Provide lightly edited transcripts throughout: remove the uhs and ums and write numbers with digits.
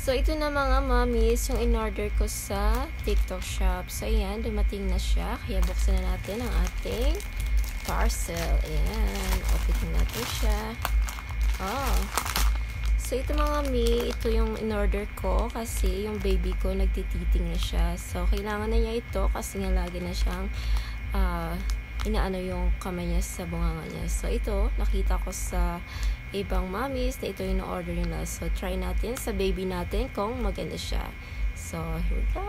So, ito na mga mamis, yung in-order ko sa TikTok shop. So, ayan, dumating na siya. Kaya buksan na natin ang ating parcel. Ayan, open natin siya. Oh. So, ito mga mi, ito yung in-order ko kasi yung baby ko nagtititing na siya. So, kailangan na niya ito kasi nga lagi na siyang inaano yung kamay niya sa bunganga niya. So, ito, nakita ko sa ibang mommies na ito yung order nila. So, try natin sa baby natin kung maganda siya. So, here we go.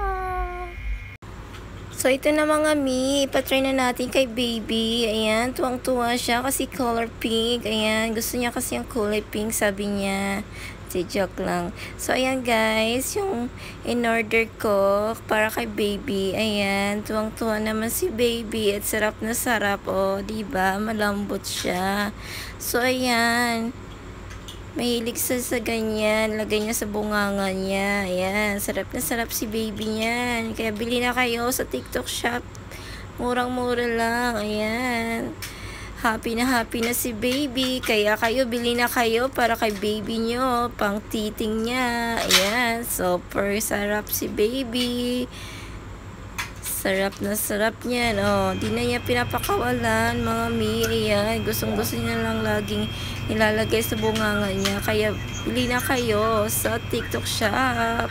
So, ito na mga mi, ipatry na natin kay baby. Ayan, tuwang-tuwa siya kasi color pink. Ayan, gusto niya kasi yung kulay pink, sabi niya. Joke lang. So, ayan guys, yung in-order ko para kay baby. Ayan, tuwang-tuwa naman si baby at sarap na sarap. O, diba? Malambot siya. So, ayan. Mahilig sa ganyan. Lagay niya sa bunganga niya. Ayan, sarap na sarap si baby niyan. Kaya bili na kayo sa TikTok shop. Murang-mura lang. Ayan. Happy na si baby. Kaya kayo, bili na kayo para kay baby nyo. Pang titing niya. Ayan. Super sarap si baby. Sarap na sarap niyan. Oh, di na niya pinapakawalan, mga mi. Ayan. Gustong-gusto niya lang laging nilalagay sa bunganga niya. Kaya, bili na kayo sa TikTok shop.